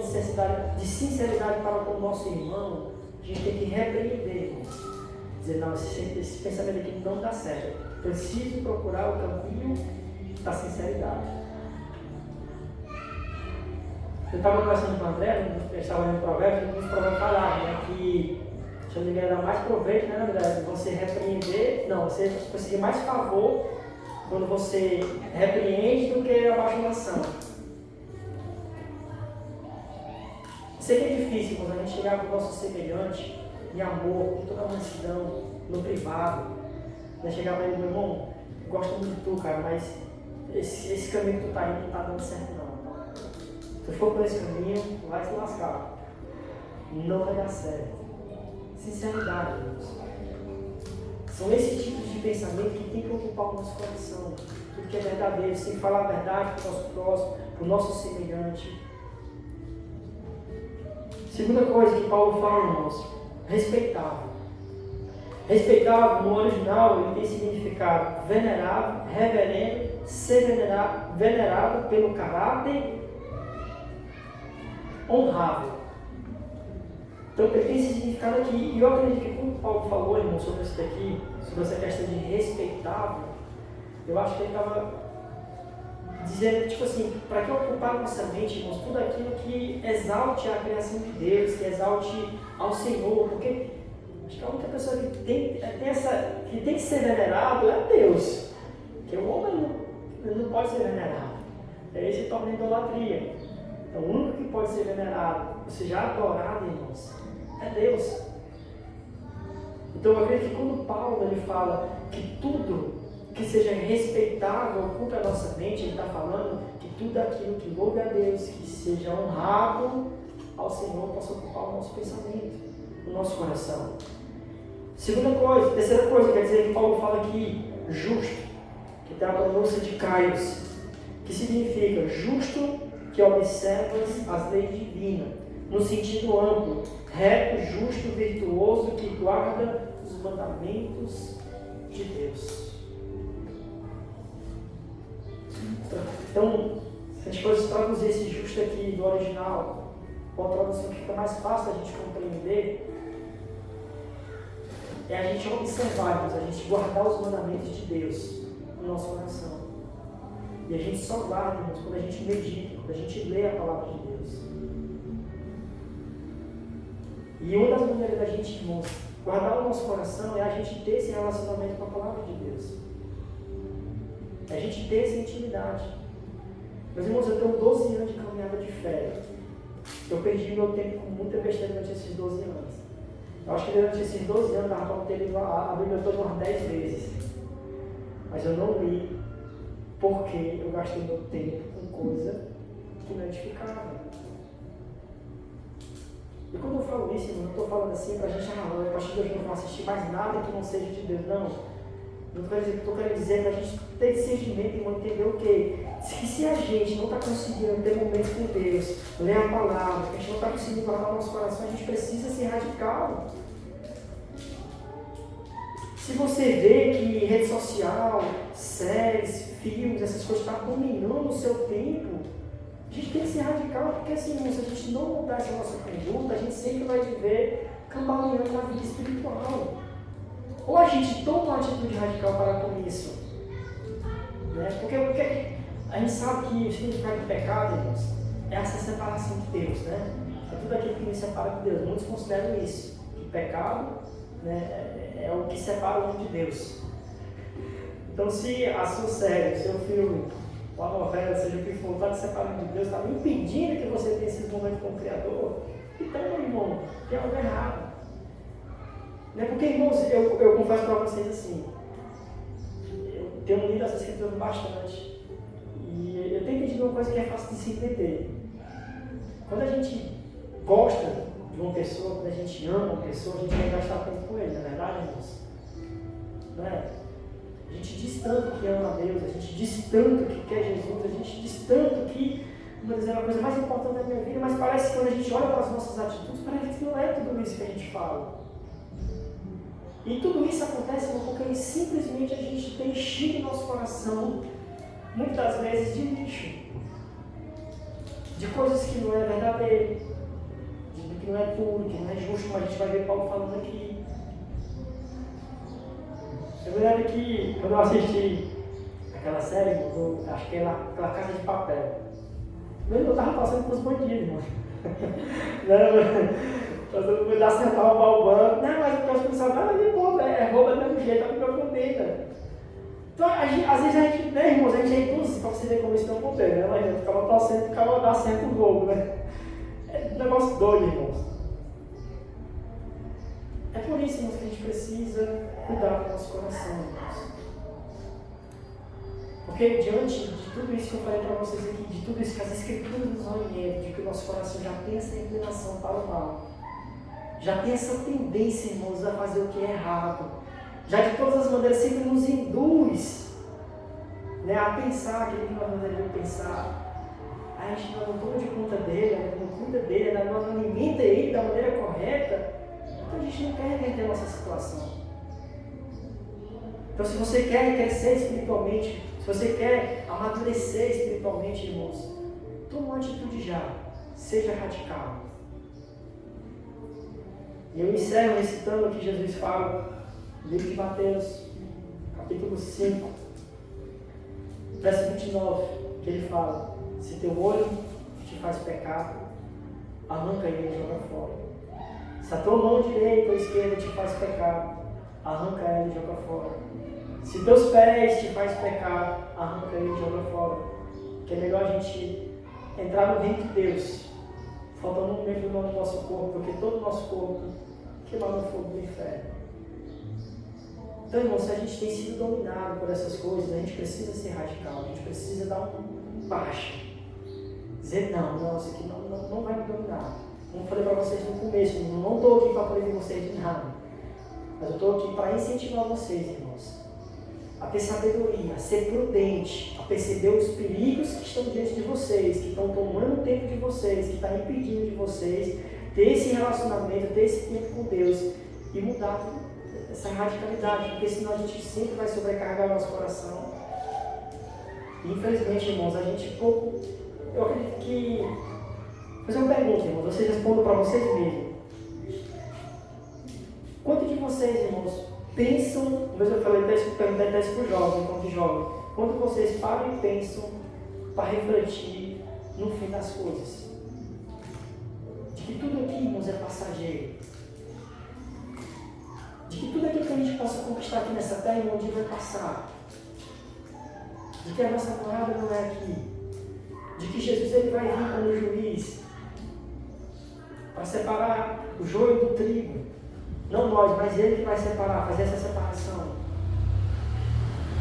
Speaker 1: de sinceridade para com o nosso irmão, a gente tem que repreender, irmãos. Dizer, não, esse pensamento aqui não dá certo. Preciso procurar o caminho da sinceridade. Eu estava conversando com o André, eu estava lendo Provérbios, e nos Provérbios falava, que se eu não me engano, dá mais proveito, na verdade, você repreender, você conseguir mais favor quando você repreende do que a bajulação. Sei que é difícil, quando a gente chegar para o nosso semelhante, em amor, com toda a mansidão, no privado, chegar para ele, meu irmão, gosto muito de tu, cara, mas esse caminho que tu está indo não está dando certo, não. Se tu for por esse caminho, vai se lascar. Não vai dar certo. Sinceridade, irmãos. São esses tipos de pensamento que tem que ocupar o nosso coração. Tudo que é verdadeiro, você tem que falar a verdade para o nosso próximo, para o nosso semelhante. Segunda coisa que Paulo fala, irmãos, respeitável. Respeitável, no original, ele tem significado venerável, reverendo, ser venerado pelo caráter honrável. Então, ele tem esse significado aqui. E eu acredito que quando Paulo falou, irmão, sobre isso daqui, sobre essa questão de respeitável, eu acho que ele estava dizendo, tipo assim, para que ocupar nossa mente, irmãos, tudo aquilo que exalte a criação de Deus, que exalte ao Senhor, porque acho que a única pessoa que tem que ser venerado é Deus, porque o homem não pode ser venerado, aí se torna idolatria. Então, o único que pode ser venerado, ou seja, adorado, irmãos, é Deus. Então, eu acredito que quando Paulo ele fala que tudo que seja respeitável ocupe a nossa mente, ele está falando que tudo aquilo que louve a Deus, que seja honrado ao Senhor, possa ocupar o nosso pensamento, o nosso coração. Terceira coisa, quer dizer que Paulo fala aqui, justo, que tem a pronúncia de Caios, que significa justo que observa as leis divinas, no sentido amplo, reto, justo, virtuoso, que guarda os mandamentos de Deus. Então, se a gente fosse traduzir esse justo aqui do original, com a tradução que fica mais fácil a gente compreender, é a gente observar, a gente guardar os mandamentos de Deus no nosso coração. E a gente só guarda, irmãos, quando a gente medita, quando a gente lê a palavra de Deus. E uma das maneiras da gente, irmãos, guardar o nosso coração é a gente ter esse relacionamento com a palavra de Deus. É a gente ter essa intimidade. Meus irmãos, eu tenho 12 anos de caminhada de fé. Eu perdi meu tempo com muita besteira durante esses 12 anos. Eu acho que durante esses 12 anos eu estava para ter lido a Bíblia toda umas 10 vezes. Mas eu não li porque eu gastei meu tempo com coisa que não edificava. E quando eu falo isso, irmão, eu não estou falando assim para a gente, a partir de hoje eu não vou assistir mais nada que não seja de Deus, não. Eu estou querendo dizer para a gente ter discernimento e entender o quê? Se a gente não está conseguindo ter momentos com Deus, ler a palavra, a gente não está conseguindo guardar o nosso coração, a gente precisa ser radical. Se você vê que rede social, séries, filmes, essas coisas estão dominando o seu tempo, a gente tem que ser radical, porque assim, se a gente não mudar essa nossa conduta, a gente sempre vai viver cambaleando na vida espiritual. Ou a gente toma uma atitude radical para com isso, né? Porque a gente sabe que o significado do pecado, irmãos, é essa separação de Deus, né? É tudo aquilo que nos separa de Deus. Muitos consideram isso, que pecado, né, é o que separa o homem de Deus. Então, se a sua série, o seu filme, ou a novela, seja o que for, está te separando de Deus, está impedindo que você tenha esses momentos com o Criador, então, meu irmão, tem algo errado. Né? Porque, irmãos, eu confesso para vocês assim, eu tenho lido essas escrituras bastante, e eu tenho entendido uma coisa que é fácil de se entender. Quando a gente gosta de uma pessoa, quando a gente ama uma pessoa, a gente vai gastar tempo com ele, não é verdade, irmãos? Não é? A gente diz tanto que ama a Deus, a gente diz tanto que quer Jesus, a gente diz tanto que, vamos dizer, é a coisa mais importante da minha vida, mas parece que quando a gente olha para as nossas atitudes, parece que não é tudo isso que a gente fala. E tudo isso acontece porque simplesmente a gente tem enchido nosso coração, muitas vezes, de lixo, de coisas que não é verdadeiro, de que não é puro, que não é justo, como a gente vai ver Paulo falando aqui. Eu me lembro que quando eu assisti aquela série, acho que era aquela Casa de Papel, eu estava passando com os bandidos, irmão. Passando por acertar o banco. Não, mas o policial rouba do mesmo jeito, tá me preocupando. Então, às vezes a gente, né, irmãos, a gente é impulsivo, para você ver como isso não acontece, né? Mas a gente ficava torcendo, ficava dar certo o jogo, né? É um negócio doido, irmãos. É por isso, irmãos, que a gente precisa cuidar do nosso coração, irmãos. Porque diante de tudo isso que eu falei para vocês aqui, de tudo isso que as Escrituras nos orientam, de que o nosso coração já tem essa inclinação para o mal, já tem essa tendência, irmãos, a fazer o que é errado, já de todas as maneiras sempre nos induz, né, a pensar aquilo que nós não deveríamos pensar. A gente não toma de conta dele, não cuida dele, não alimenta ele da maneira correta, então a gente não quer reverter a nossa situação. Então, se você quer crescer espiritualmente, se você quer amadurecer espiritualmente, irmãos, toma uma atitude já, seja radical. E eu encerro recitando o que Jesus fala no livro de Mateus, capítulo 5, verso 29, que ele fala: se teu olho te faz pecar, arranca ele e joga fora. Se a tua mão direita ou esquerda te faz pecar, arranca ela e joga fora. Se teus pés te faz pecar, arranca ele e joga fora. Que é melhor a gente entrar no reino de Deus, faltando um membro do nosso corpo, porque todo o nosso corpo queimar no fogo do inferno. Então, irmãos, se a gente tem sido dominado por essas coisas, a gente precisa ser radical, a gente precisa dar um baixa. Dizer, não, isso aqui não vai me dominar. Como eu falei para vocês no começo, eu não estou aqui para proibir vocês de nada, mas eu estou aqui para incentivar vocês, irmãos, a ter sabedoria, a ser prudente, a perceber os perigos que estão diante de vocês, que estão tomando o tempo de vocês, que estão impedindo de vocês ter esse relacionamento, ter esse tempo com Deus e mudar essa radicalidade, porque senão a gente sempre vai sobrecarregar o nosso coração. E, infelizmente, irmãos, a gente pouco... Eu acredito que... Vou fazer uma pergunta, irmãos, vocês respondam para vocês mesmos. Quantos de vocês, irmãos, pensam... Mas eu falei até isso para os jovens, enquanto jovem. Quando vocês param e pensam para refletir no fim das coisas? De que tudo aqui, irmãos, é passageiro. De que tudo aquilo que a gente possa conquistar aqui nessa terra, um dia vai passar. De que a nossa morada não é aqui. De que Jesus ele vai vir como juiz para separar o joio do trigo. Não nós, mas ele que vai separar, fazer essa separação.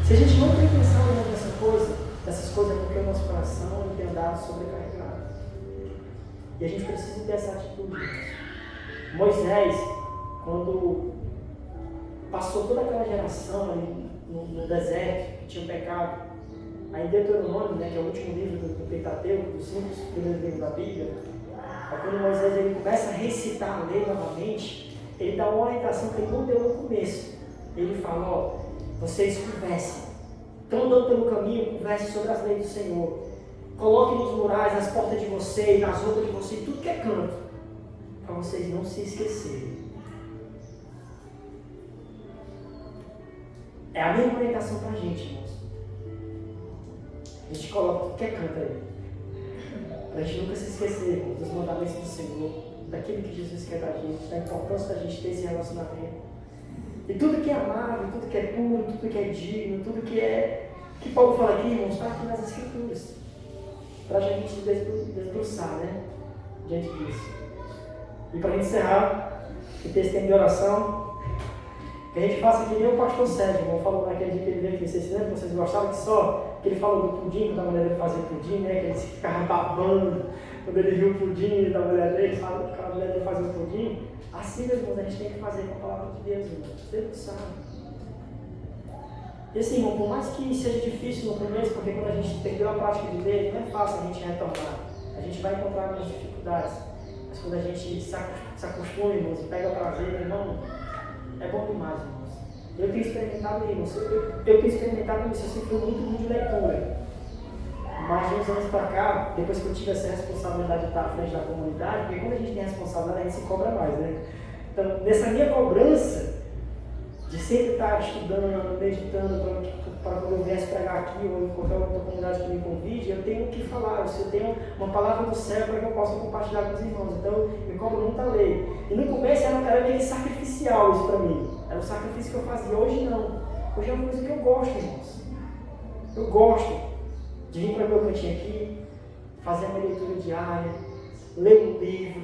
Speaker 1: Se a gente não tem pensado nessas coisas é porque o nosso coração tem andado sobrecarregado. E a gente precisa ter essa atitude. Moisés, quando passou toda aquela geração ali no deserto, que tinha pecado, aí em Deuteronômio, né, que é o último livro do Pentateuco, dos 5 primeiros livros da Bíblia, aí quando Moisés ele começa a recitar a lei novamente, ele dá uma orientação que ele não deu no começo. Ele fala, ó, vocês conversem. Estão andando pelo caminho, conversem sobre as leis do Senhor. Coloquem nos murais, nas portas de vocês, nas roupas de vocês, tudo que é canto, para vocês não se esquecerem. É a mesma orientação para a gente, irmãos. A gente coloca tudo que é canto aí. Para a gente nunca se esquecer, irmãos, dos mandamentos do Senhor, daquilo que Jesus quer da gente, da importância da gente ter esse relacionamento. E tudo que é amável, tudo que é puro, tudo que é digno, tudo que Paulo fala aqui, irmãos, está aqui nas Escrituras. Para a gente desbruçar, né? Diante disso. E para a gente encerrar, que ter esse tempo de oração, que a gente faça que nem o pastor Sérgio, irmão, falou naquele dia que ele veio aqui, vocês lembram? Vocês gostavam que ele falou do pudim, da mulher dele fazer pudim, né? Que ele ficava babando quando ele viu o pudim da mulher dele, fala que a mulher dele fazia o pudim. Assim, meus irmãos, a gente tem que fazer com a palavra de Deus, irmão. Deus sabe. E assim, irmão, por mais que seja difícil no começo, porque quando a gente perdeu a prática de Deus, não é fácil a gente retornar. A gente vai encontrar algumas dificuldades. Mas quando a gente se acostuma, irmãos, e pega prazer, meu irmão, é bom demais, irmãos. Eu tenho experimentado, irmãos, eu tenho experimentado isso, eu sempre fui muito ruim de leitura. Mas de uns anos para cá, depois que eu tive essa responsabilidade de estar à frente da comunidade, porque quando a gente tem responsabilidade, a gente se cobra mais, né? Então, nessa minha cobrança, de sempre estar estudando, meditando, para quando eu viesse pregar aqui ou em qualquer outra comunidade que me convide, eu tenho que falar, eu tenho uma palavra do céu para que eu possa compartilhar com os irmãos. Então, eu me cobro muita lei. E no começo era meio sacrificial isso para mim. Era o sacrifício que eu fazia. Hoje não. Hoje é uma coisa que eu gosto, irmãos. Eu gosto de vir para o meu cantinho aqui, fazer a minha leitura diária, ler um livro.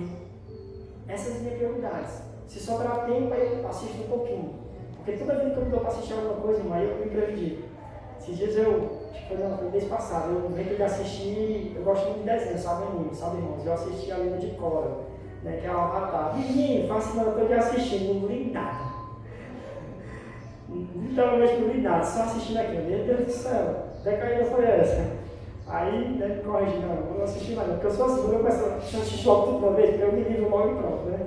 Speaker 1: Essas são as minhas prioridades. Se sobrar tempo, aí eu assisto um pouquinho. Porque toda vez que eu me dou para assistir alguma coisa, irmão, eu me prejudico. Esses dias foi mês passado, eu lembro de assistir, eu gosto muito de desenho, sabe, irmãos? Eu assisti a Lenda de Korra, né, que é o Avatar. Menino, fascinante, eu estou aqui assistindo, não li nada. Literalmente não li nada, só assistindo aqui. Meu Deus do céu, decaída foi essa. Aí, né, me corrigi, não vou assistir mais, porque eu sou assim, quando eu começo a assistir logo tudo uma vez, porque eu me livro logo e pronto, né?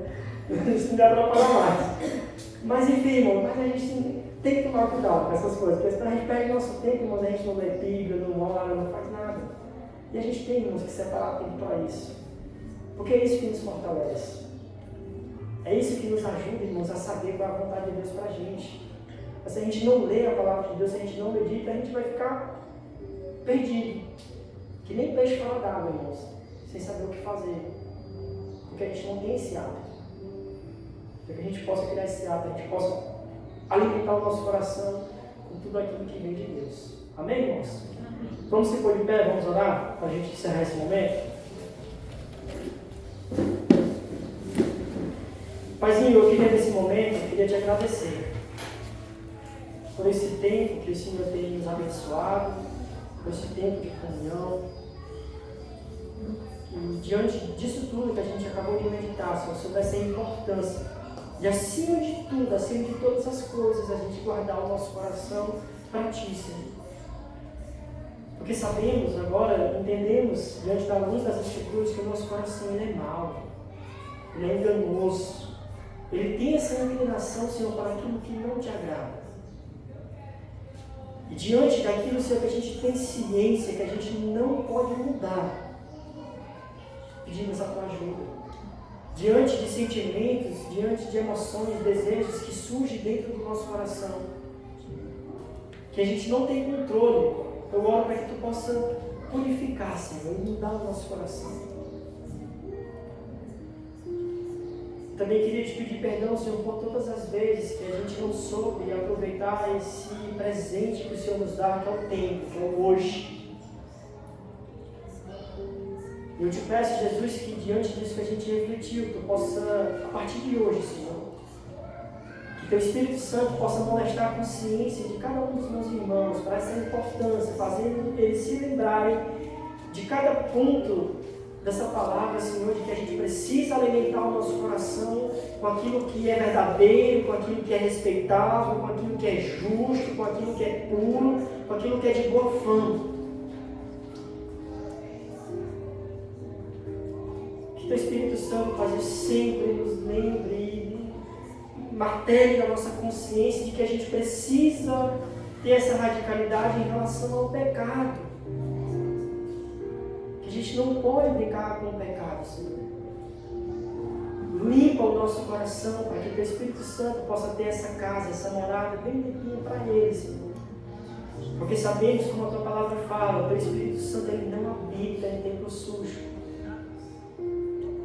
Speaker 1: Isso me atrapalha mais. Mas enfim, irmão, mas a gente tem que tomar cuidado com essas coisas, porque senão a gente perde nosso tempo, irmãos, a gente não lê Bíblia, não ora, não faz nada. E a gente tem, irmãos, que separar tempo para isso. Porque é isso que nos fortalece. É isso que nos ajuda, irmãos, a saber qual é a vontade de Deus para a gente. Mas se a gente não lê a palavra de Deus, se a gente não medita, a gente vai ficar perdido. Que nem peixe fora d'água, irmãos, sem saber o que fazer. Porque a gente não tem esse hábito. Para que a gente possa criar esse hábito, a gente possa alimentar o nosso coração com tudo aquilo que vem de Deus. Amém, irmãos? Amém. Vamos se pôr de pé, vamos orar para a gente encerrar esse momento. Paizinho, eu queria nesse momento, eu queria te agradecer por esse tempo que o Senhor tem nos abençoado, por esse tempo de comunhão. E diante disso tudo que a gente acabou de meditar, Senhor, sobre essa importância de acima de tudo, acima de todas as coisas, a gente guardar o nosso coração para Ti, Senhor. Porque sabemos agora, entendemos, diante da luz das Escrituras, que o nosso coração ele é mau, ele é enganoso, ele tem essa inclinação, Senhor, para aquilo que não Te agrada. E diante daquilo, Senhor, que a gente tem ciência, que a gente não pode mudar, pedimos a Tua ajuda. Diante de sentimentos, diante de emoções, desejos que surgem dentro do nosso coração, que a gente não tem controle, eu oro para que Tu possa purificar, Senhor, e mudar o nosso coração. Também queria te pedir perdão, Senhor, por todas as vezes que a gente não soube aproveitar esse presente que o Senhor nos dá, que é o tempo, que é o hoje. E eu te peço, Jesus, que diante disso que a gente refletiu, tu possa, a partir de hoje, Senhor, que teu Espírito Santo possa molestar a consciência de cada um dos meus irmãos, para essa importância, fazendo eles se lembrarem de cada ponto dessa palavra, Senhor, de que a gente precisa alimentar o nosso coração com aquilo que é verdadeiro, com aquilo que é respeitável, com aquilo que é justo, com aquilo que é puro, com aquilo que é de boa fama. Que teu Espírito Santo, Pai, sempre nos lembre, martele na nossa consciência de que a gente precisa ter essa radicalidade em relação ao pecado. A gente não pode brincar com o pecado, Senhor. Limpa o nosso coração para que o Espírito Santo possa ter essa casa, essa morada bem limpinha para Ele, Senhor. Porque sabemos, como a Tua palavra fala, o Teu Espírito Santo Ele não habita em templo sujo.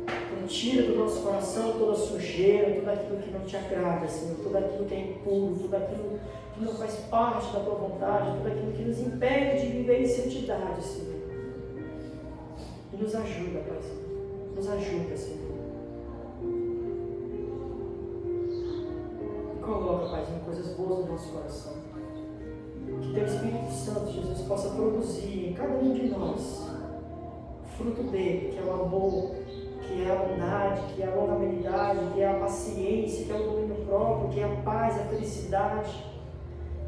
Speaker 1: Então tira do nosso coração toda a sujeira, tudo aquilo que não Te agrada, Senhor. Tudo aquilo que é impuro, tudo aquilo que não faz parte da Tua vontade, tudo aquilo que nos impede de viver em santidade, Senhor. E nos ajuda, Pai, Senhor. Nos ajuda, Senhor. E coloca, Paizinho, coisas boas no nosso coração. Que Teu Espírito Santo, Jesus, possa produzir em cada um de nós o fruto dele, que é o amor, que é a bondade, que é a longanimidade, que é a paciência, que é o domínio próprio, que é a paz, a felicidade,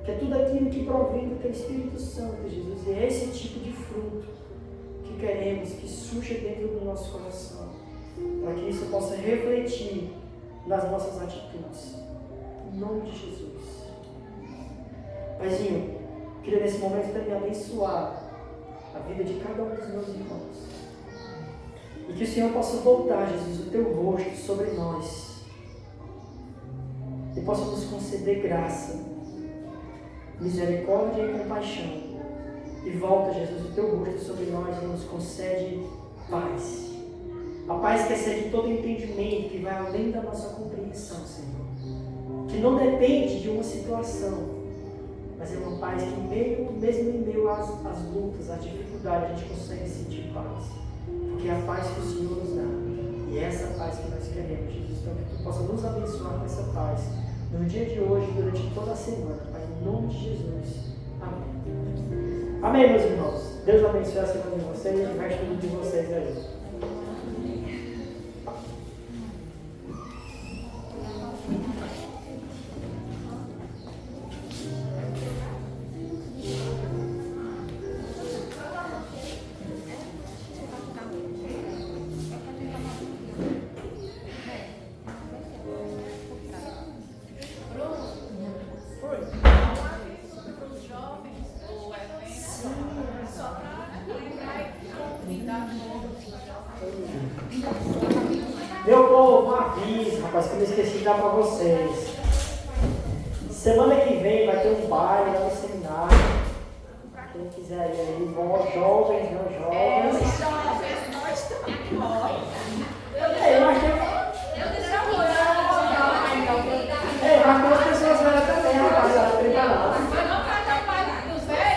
Speaker 1: que é tudo aquilo que provém do Teu Espírito Santo, Jesus. E é esse tipo de fruto que queremos que surja dentro do nosso coração, para que isso possa refletir nas nossas atitudes. Em nome de Jesus. Paizinho, queria nesse momento também abençoar a vida de cada um dos meus irmãos. E que o Senhor possa voltar, Jesus, o Teu rosto sobre nós. E possa nos conceder graça, misericórdia e compaixão. E volta, Jesus, o Teu rosto sobre nós e nos concede paz. A paz que excede todo entendimento, que vai além da nossa compreensão, Senhor. Que não depende de uma situação, mas é uma paz que mesmo em meio às lutas, às dificuldades, a gente consegue sentir paz. Porque é a paz que o Senhor nos dá. E é essa paz que nós queremos, Jesus. Então que Tu possa nos abençoar com essa paz no dia de hoje, durante toda a semana. Pai, em nome de Jesus. Amém. Amém, meus irmãos. Deus abençoe a semana de vocês e o resto de vocês aí. Meu povo, um aviso, rapaz, que eu me esqueci de dar para vocês. Semana que vem vai ter um baile lá no seminário. Quem quiser ir aí, bom, jovens, não jovens.
Speaker 2: Os jovens, nós também.
Speaker 1: Mas duas pessoas velhas também, rapaziada, não brinca não.
Speaker 2: Mas não vai dar o baile dos velhos?